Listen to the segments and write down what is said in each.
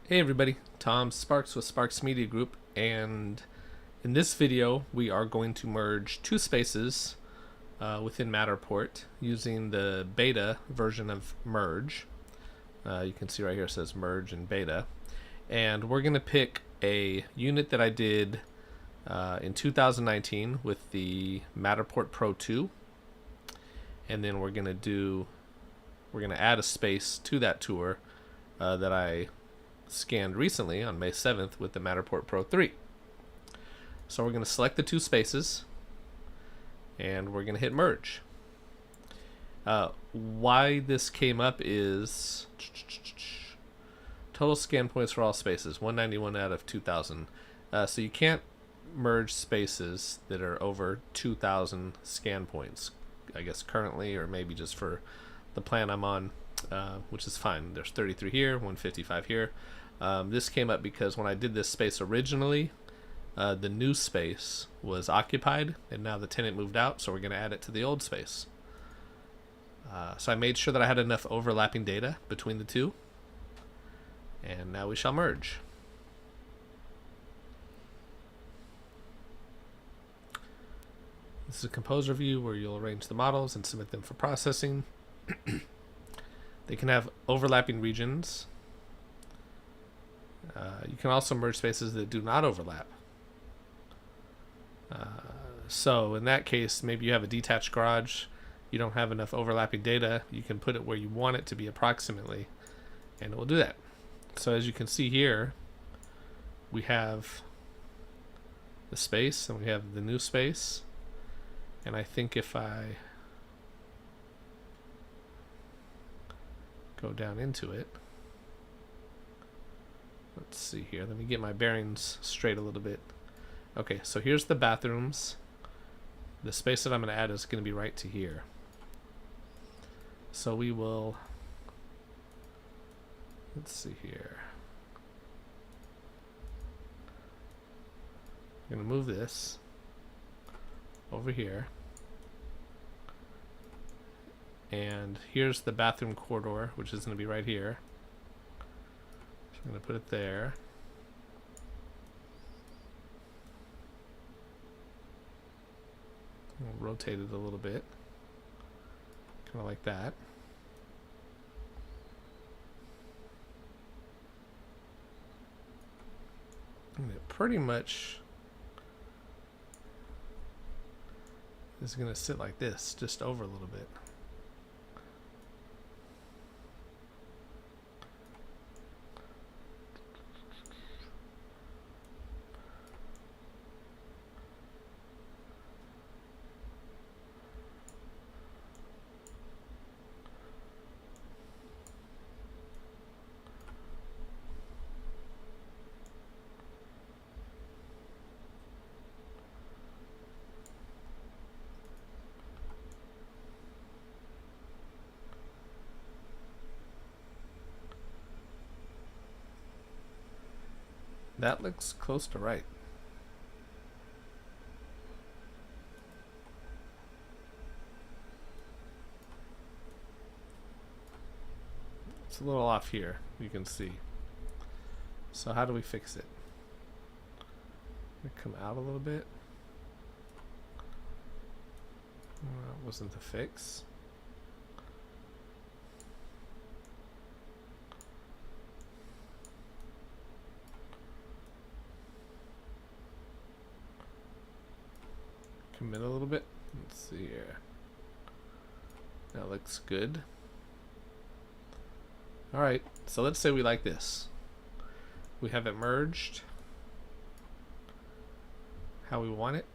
Hey everybody, Tom Sparks with Sparks Media Group, and in this video we are going to merge two spaces within Matterport using the beta version of merge. You can see right here it says merge and beta, and we're going to pick a unit that I did in 2019 with the Matterport Pro2, and then we're going to add a space to that tour that I scanned recently on May 7th with the Matterport Pro3. So we're going to select the two spaces and we're going to hit merge. Why this came up is total scan points for all spaces, 191 out of 2000. So you can't merge spaces that are over 2000 scan points, I guess currently, or maybe just for the plan I'm on, which is fine. There's 33 here, 155 here. This came up because when I did this space originally, the new space was occupied, and now the tenant moved out, so we're going to add it to the old space. So I made sure that I had enough overlapping data between the two, and now we shall merge. This is a composer view where you'll arrange the models and submit them for processing. They can have overlapping regions. You can also merge spaces that do not overlap. So in that case, maybe you have a detached garage, you don't have enough overlapping data, you can put it where you want it to be approximately, and it will do that. So as you can see here, we have the space and we have the new space, and I think if I go down into it, let's see here, let me get my bearings straight a little bit. Okay, so here's the bathrooms. The space that I'm going to add is going to be right to here. So we will, let's see here, I'm going to move this over here, and here's the bathroom corridor, which is going to be right here. So I'm going to put it there. We'll rotate it a little bit, kind of like that. And it pretty much is going to sit like this, just over a little bit. That looks close to right. It's a little off here, you can see. So how do we fix it? Come out a little bit. That wasn't the fix. Commit a little bit. Let's see here. That looks good. Alright, so let's say we like this. We have it merged how we want it.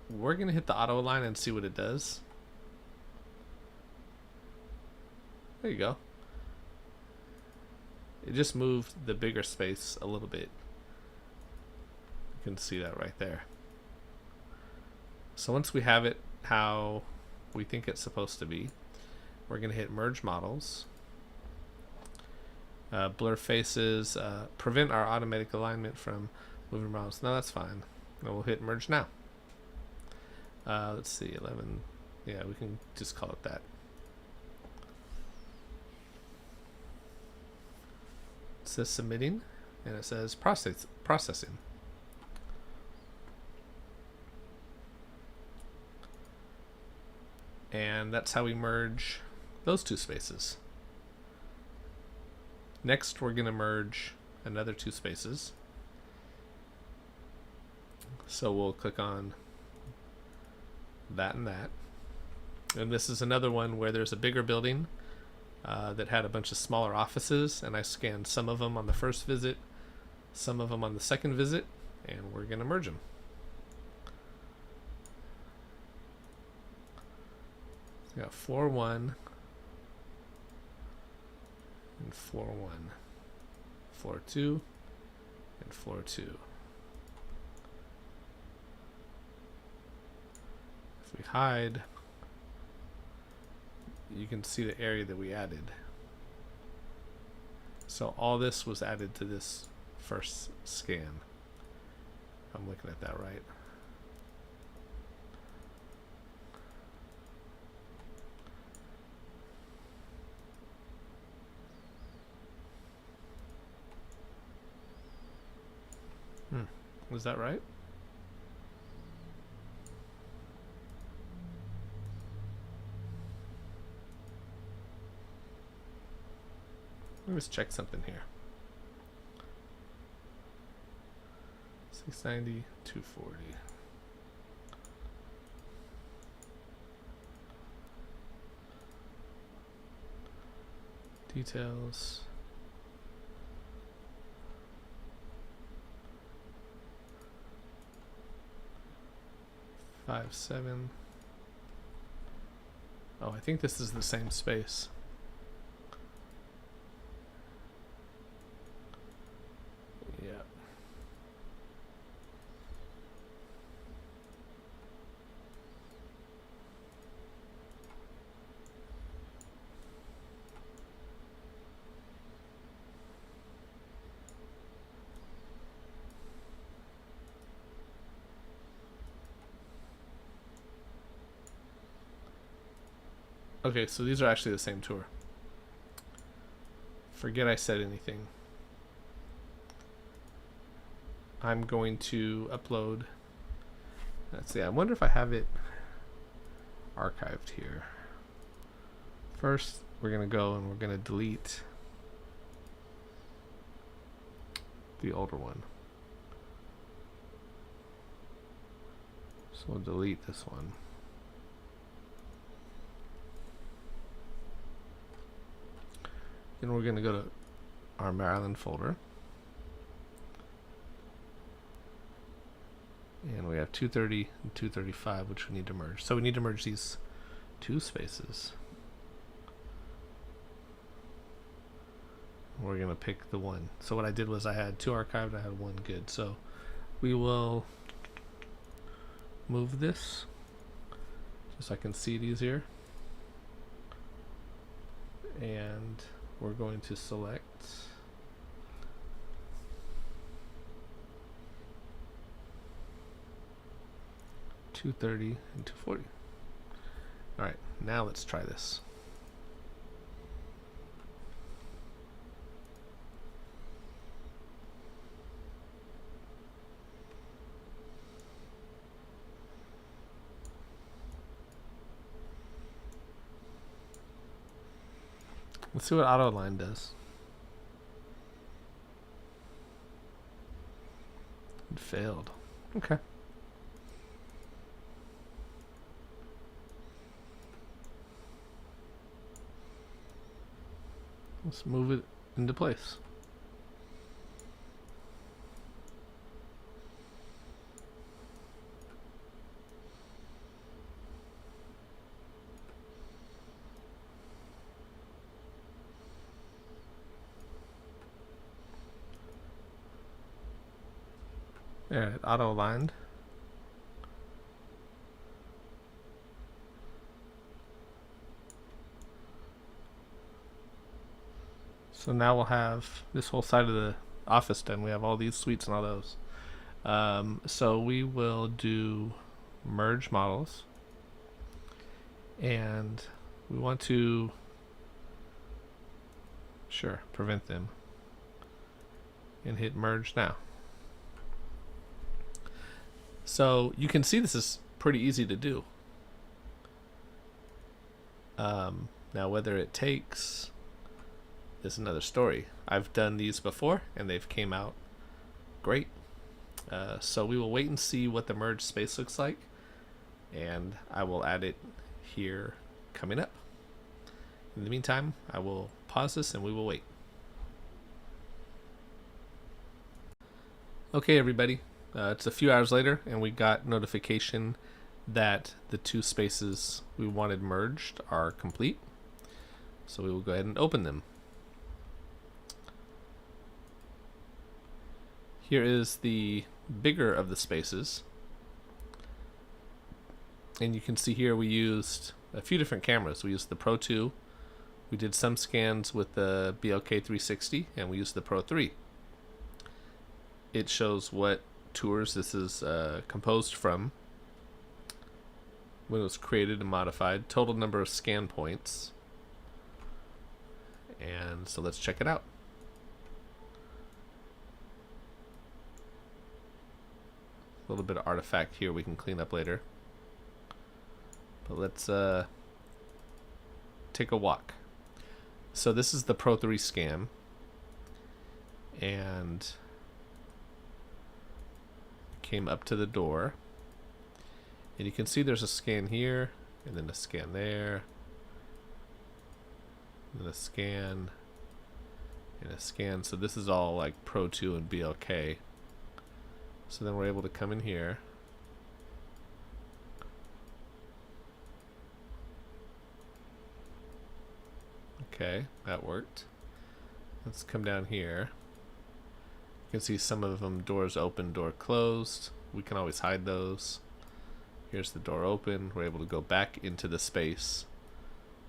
We're going to hit the auto align and see what it does. There you go. It just moved the bigger space a little bit. You can see that right there. So once we have it how we think it's supposed to be, we're going to hit merge models, blur faces, prevent our automatic alignment from moving models. No, that's fine. And we'll hit merge now. Let's see, 11. Yeah, we can just call it that. says submitting, and it says processing. And that's how we merge those two spaces. Next, we're going to merge another two spaces. So we'll click on that and that. And this is another one where there's a bigger building that had a bunch of smaller offices, and I scanned some of them on the first visit, some of them on the second visit, and we're going to merge them. We got floor 1 and floor 1, floor 2 and floor 2. If we hide, you can see the area that we added. So all this was added to this first scan. I'm looking at that right. Was that right? Let's check something here. 690, 240. Details. Five, 7. Oh, I think this is the same space. Yeah. Okay, so these are actually the same tour. Forget I said anything. I'm going to upload. Let's see, I wonder if I have it archived here. First, we're going to go and we're going to delete the older one. So we'll delete this one. Then we're going to go to our Maryland folder. And we have 230 and 235, which we need to merge. So we need to merge these two spaces. We're going to pick the one. So what I did was I had two archived, I had one good. So we will move this just so I can see it easier. And we're going to select $230 and $240. All right, now let's try this. Let's see what auto align does. It failed. Okay. Let's move it into place. There, it auto aligned. So now we'll have this whole side of the office done. We have all these suites and all those. So we will do merge models, and we want to prevent them. and hit merge now. So you can see this is pretty easy to do. Now whether it takes is another story. I've done these before and they've came out great. So we will wait and see what the merge space looks like, and I will add it here coming up. In the meantime, I will pause this and we will wait. Okay everybody, it's a few hours later and we got notification that the two spaces we wanted merged are complete. So we will go ahead and open them. Here is the bigger of the spaces. And you can see here we used a few different cameras. We used the Pro2, we did some scans with the BLK360, and we used the Pro3. It shows what tours this is composed from, when it was created and modified, total number of scan points. And so let's check it out. A little bit of artifact here we can clean up later. But let's take a walk. So this is the Pro3 scan. And came up to the door. And you can see there's a scan here, and then a scan there, and a scan, and a scan. So this is all like Pro2 and BLK. So then we're able to come in here. Okay, that worked. Let's come down here. You can see some of them, doors open, door closed. We can always hide those. Here's the door open. We're able to go back into the space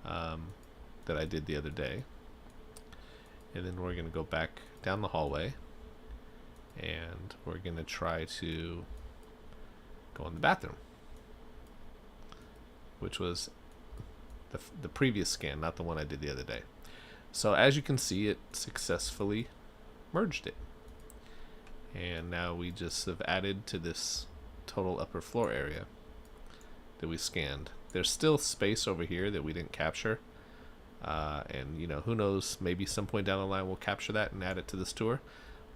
that I did the other day. And then we're going to go back down the hallway. And we're going to try to go in the bathroom, which was the previous scan, not the one I did the other day. So as you can see, it successfully merged it. And now we just have added to this total upper floor area that we scanned. There's still space over here that we didn't capture, and you know, who knows, maybe some point down the line we'll capture that and add it to this tour.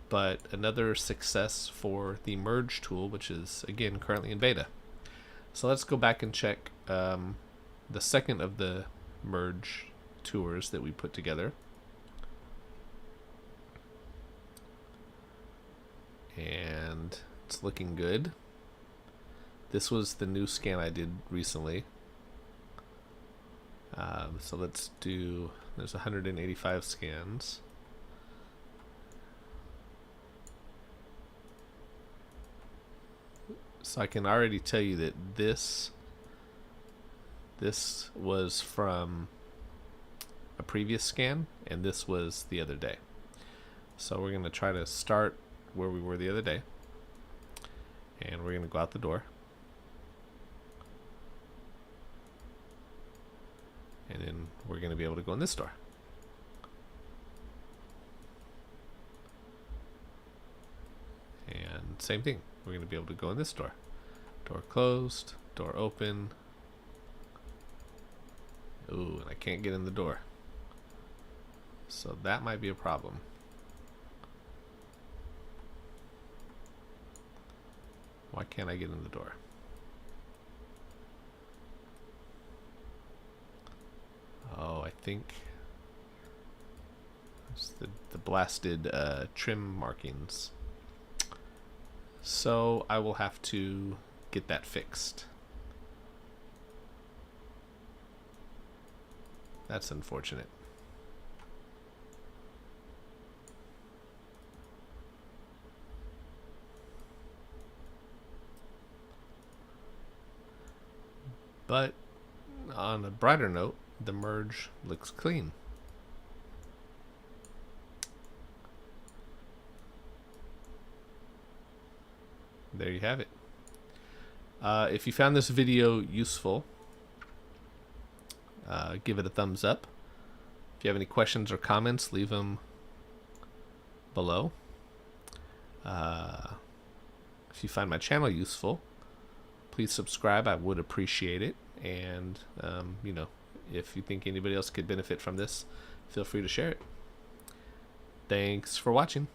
But another success for the merge tool, which is again currently in beta. So let's go back and check the second of the merge tours that we put together. And it's looking good. This was the new scan I did recently. So let's do, there's 185 scans. So I can already tell you that this was from a previous scan, and this was the other day. So we're going to try to start where we were the other day, and we're going to go out the door. And then we're going to be able to go in this door. And same thing, we're going to be able to go in this door. Door closed, door open. Ooh, and I can't get in the door. So that might be a problem. Why can't I get in the door? Oh, I think it's the blasted trim markings. So I will have to get that fixed. That's unfortunate. But on a brighter note, the merge looks clean. There you have it. If you found this video useful, give it a thumbs up. If you have any questions or comments, leave them below. If you find my channel useful, please subscribe. I would appreciate it. And, you know, if you think anybody else could benefit from this, feel free to share it. Thanks for watching.